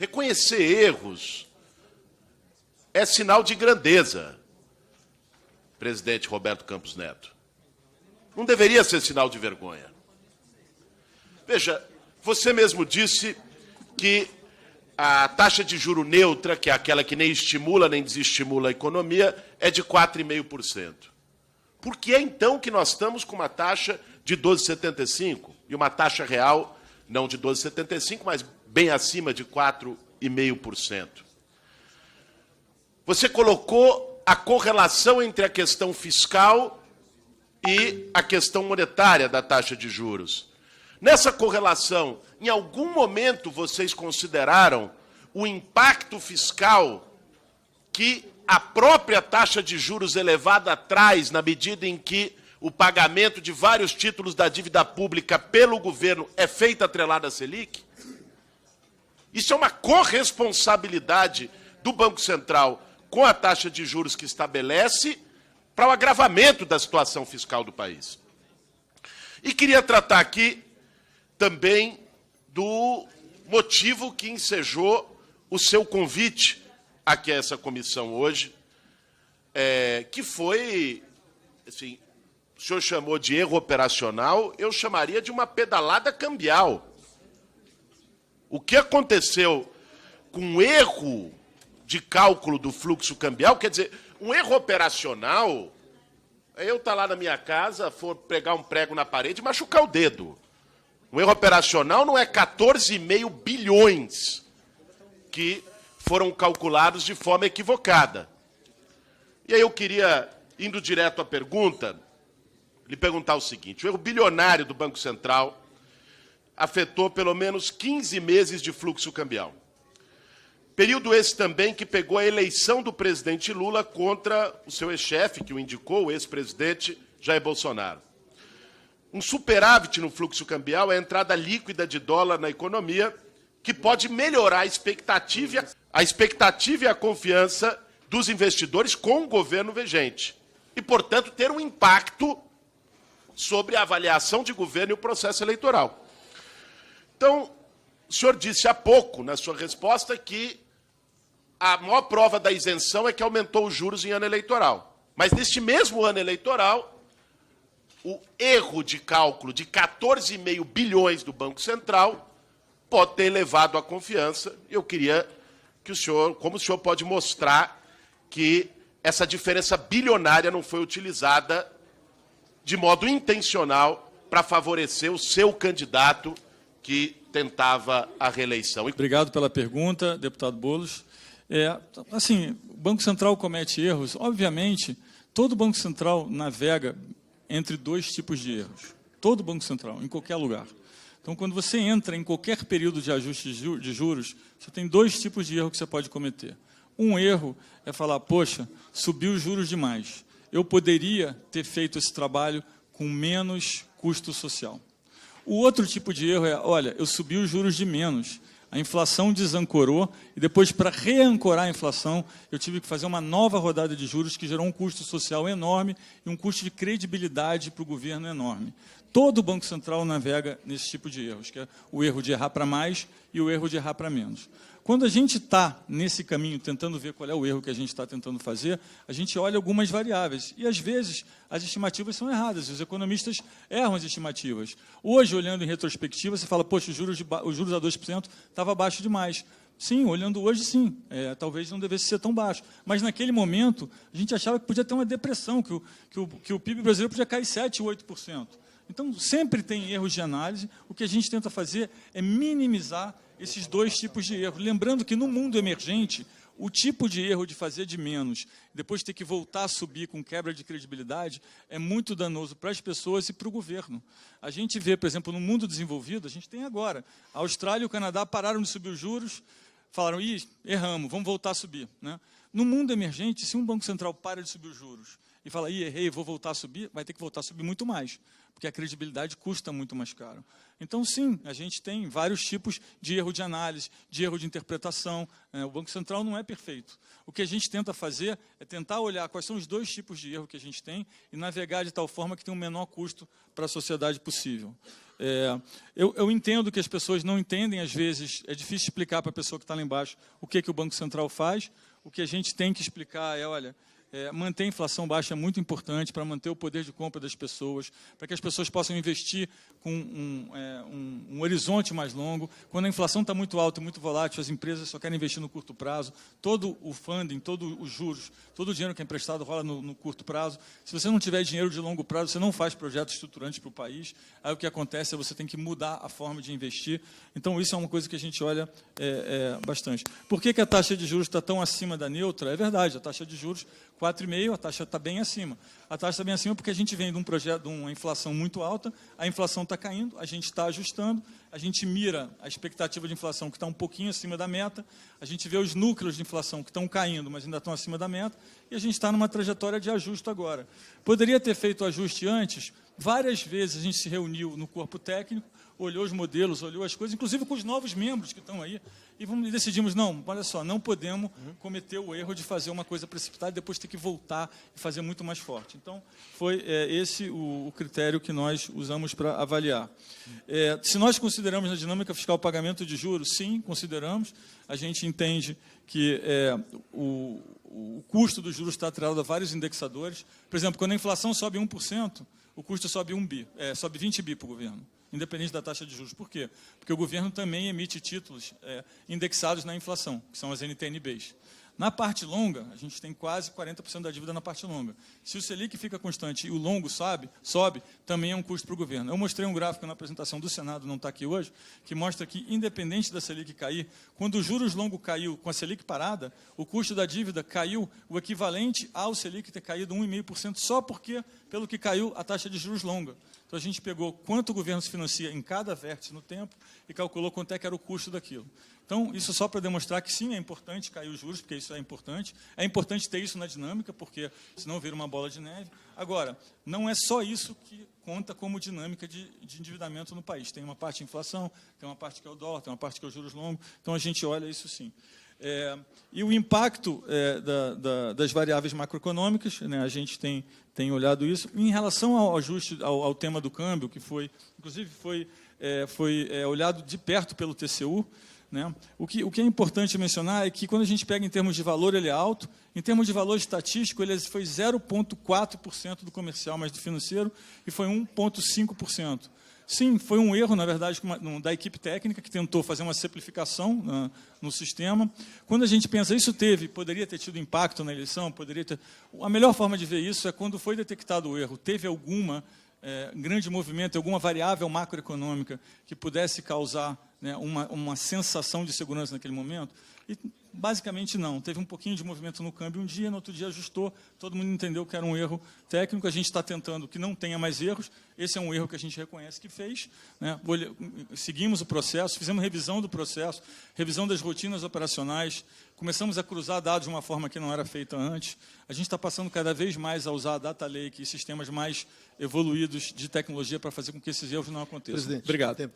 Reconhecer erros é sinal de grandeza, presidente Roberto Campos Neto. Não deveria ser sinal de vergonha. Veja, você mesmo disse que a taxa de juro neutra, que é aquela que nem estimula nem desestimula a economia, é de 4,5%. Por que é, então, que nós estamos com uma taxa de 12,75% e uma taxa real, não de 12,75%, mas bem acima de 4,5%? Você colocou a correlação entre a questão fiscal e a questão monetária da taxa de juros. Nessa correlação, em algum momento vocês consideraram o impacto fiscal que a própria taxa de juros elevada traz, na medida em que o pagamento de vários títulos da dívida pública pelo governo é feito atrelado à Selic? Isso é uma corresponsabilidade do Banco Central com a taxa de juros que estabelece para o agravamento da situação fiscal do país. E queria tratar aqui também do motivo que ensejou o seu convite aqui a essa comissão hoje, que foi, assim, o senhor chamou de erro operacional, eu chamaria de uma pedalada cambial. O que aconteceu com um erro de cálculo do fluxo cambial, quer dizer, um erro operacional, eu estar lá na minha casa, for pregar um prego na parede e machucar o dedo. Um erro operacional não é 14,5 bilhões que foram calculados de forma equivocada. E aí eu queria, indo direto à pergunta, lhe perguntar o seguinte: o erro bilionário do Banco Central afetou pelo menos 15 meses de fluxo cambial. Período esse também que pegou a eleição do presidente Lula contra o seu ex-chefe, que o indicou, o ex-presidente Jair Bolsonaro. Um superávit no fluxo cambial é a entrada líquida de dólar na economia, que pode melhorar a expectativa e a confiança dos investidores com o governo vigente. E, portanto, ter um impacto sobre a avaliação de governo e o processo eleitoral. Então, o senhor disse há pouco, na sua resposta, que a maior prova da isenção é que aumentou os juros em ano eleitoral. Mas, neste mesmo ano eleitoral, o erro de cálculo de 14,5 bilhões do Banco Central pode ter elevado a confiança. Eu queria que o senhor, como o senhor pode mostrar que essa diferença bilionária não foi utilizada de modo intencional para favorecer o seu candidato que tentava a reeleição. Obrigado pela pergunta, deputado Boulos. Assim, o Banco Central comete erros. Obviamente, todo Banco Central navega entre dois tipos de erros. Todo Banco Central, em qualquer lugar. Então, quando você entra em qualquer período de ajuste de juros, você tem dois tipos de erro que você pode cometer. Um erro é falar, poxa, subiu os juros demais. Eu poderia ter feito esse trabalho com menos custo social. O outro tipo de erro é, olha, eu subi os juros de menos. A inflação desancorou e depois, para reancorar a inflação, eu tive que fazer uma nova rodada de juros que gerou um custo social enorme e um custo de credibilidade para o governo enorme. Todo Banco Central navega nesse tipo de erros, que é o erro de errar para mais e o erro de errar para menos. Quando a gente está nesse caminho, tentando ver qual é o erro que a gente está tentando fazer, a gente olha algumas variáveis. E, às vezes, as estimativas são erradas. Os economistas erram as estimativas. Hoje, olhando em retrospectiva, você fala, poxa, os juros a 2% estava baixo demais. Sim, olhando hoje, sim. Talvez não devesse ser tão baixo. Mas, naquele momento, a gente achava que podia ter uma depressão, que o PIB brasileiro podia cair 7%, 8%. Então, sempre tem erros de análise. O que a gente tenta fazer é minimizar esses dois tipos de erro. Lembrando que, no mundo emergente, o tipo de erro de fazer de menos, depois ter que voltar a subir com quebra de credibilidade, é muito danoso para as pessoas e para o governo. A gente vê, por exemplo, no mundo desenvolvido, a gente tem agora, a Austrália e o Canadá pararam de subir os juros, falaram, ih, erramos, vamos voltar a subir, né? No mundo emergente, se um Banco Central para de subir os juros e fala, ih, errei, vou voltar a subir, vai ter que voltar a subir muito mais, porque a credibilidade custa muito mais caro. Então, sim, a gente tem vários tipos de erro de análise, de erro de interpretação. O Banco Central não é perfeito. O que a gente tenta fazer é tentar olhar quais são os dois tipos de erro que a gente tem e navegar de tal forma que tenha o menor custo para a sociedade possível. Eu entendo que as pessoas não entendem, às vezes, é difícil explicar para a pessoa que está lá embaixo o que o Banco Central faz. O que a gente tem que explicar é, olha, manter a inflação baixa é muito importante para manter o poder de compra das pessoas, para que as pessoas possam investir com um horizonte mais longo. Quando a inflação está muito alta e muito volátil, as empresas só querem investir no curto prazo. Todo o funding, todos os juros, todo o dinheiro que é emprestado rola no curto prazo. Se você não tiver dinheiro de longo prazo, você não faz projetos estruturantes para o país. Aí o que acontece é você tem que mudar a forma de investir. Então, isso é uma coisa que a gente olha bastante. Por que a taxa de juros está tão acima da neutra? É verdade, a taxa de juros 4,5%, a taxa está bem acima. A taxa está bem acima porque a gente vem de um projeto, de uma inflação muito alta, a inflação está caindo, a gente está ajustando, a gente mira a expectativa de inflação que está um pouquinho acima da meta, a gente vê os núcleos de inflação que estão caindo, mas ainda estão acima da meta, e a gente está numa trajetória de ajuste agora. Poderia ter feito o ajuste antes, várias vezes a gente se reuniu no corpo técnico, olhou os modelos, olhou as coisas, inclusive com os novos membros que estão aí, e decidimos, não, olha só, não podemos cometer o erro de fazer uma coisa precipitada e depois ter que voltar e fazer muito mais forte. Então, foi esse o critério que nós usamos para avaliar. Se nós consideramos na dinâmica fiscal o pagamento de juros, sim, consideramos. A gente entende que o custo dos juros está atrelado a vários indexadores. Por exemplo, quando a inflação sobe 1%, o custo sobe 20 bi para o governo, independente da taxa de juros. Por quê? Porque o governo também emite títulos indexados na inflação, que são as NTN-Bs. Na parte longa, a gente tem quase 40% da dívida na parte longa. Se o Selic fica constante e o longo sobe, também é um custo para o governo. Eu mostrei um gráfico na apresentação do Senado, não está aqui hoje, que mostra que, independente da Selic cair, quando os juros longo caiu com a Selic parada, o custo da dívida caiu o equivalente ao Selic ter caído 1,5%, só porque, pelo que caiu a taxa de juros longa. Então, a gente pegou quanto o governo se financia em cada vértice no tempo e calculou quanto é que era o custo daquilo. Então, isso só para demonstrar que, sim, é importante cair os juros, porque isso é importante. É importante ter isso na dinâmica, porque senão vira uma bola de neve. Agora, não é só isso que conta como dinâmica de endividamento no país. Tem uma parte de inflação, tem uma parte que é o dólar, tem uma parte que é os juros longos. Então, a gente olha isso sim. E o impacto das variáveis macroeconômicas, né, a gente tem olhado isso. Em relação ao ajuste, ao tema do câmbio, que inclusive foi olhado de perto pelo TCU, né? O que é importante mencionar é que, quando a gente pega em termos de valor, ele é alto. Em termos de valor estatístico, ele foi 0,4% do comercial, mas do financeiro, e foi 1,5%. Sim, foi um erro, na verdade, da equipe técnica, que tentou fazer uma simplificação no sistema. Quando a gente pensa, poderia ter tido impacto na eleição, a melhor forma de ver isso é quando foi detectado o erro, teve alguma grande movimento, alguma variável macroeconômica que pudesse causar, né, uma sensação de segurança naquele momento. E, basicamente, não. Teve um pouquinho de movimento no câmbio um dia, no outro dia ajustou, todo mundo entendeu que era um erro técnico, a gente está tentando que não tenha mais erros, esse é um erro que a gente reconhece que fez, né? Seguimos o processo, fizemos revisão do processo, revisão das rotinas operacionais, começamos a cruzar dados de uma forma que não era feita antes, a gente está passando cada vez mais a usar a data lake e sistemas mais evoluídos de tecnologia para fazer com que esses erros não aconteçam. Presidente, obrigado.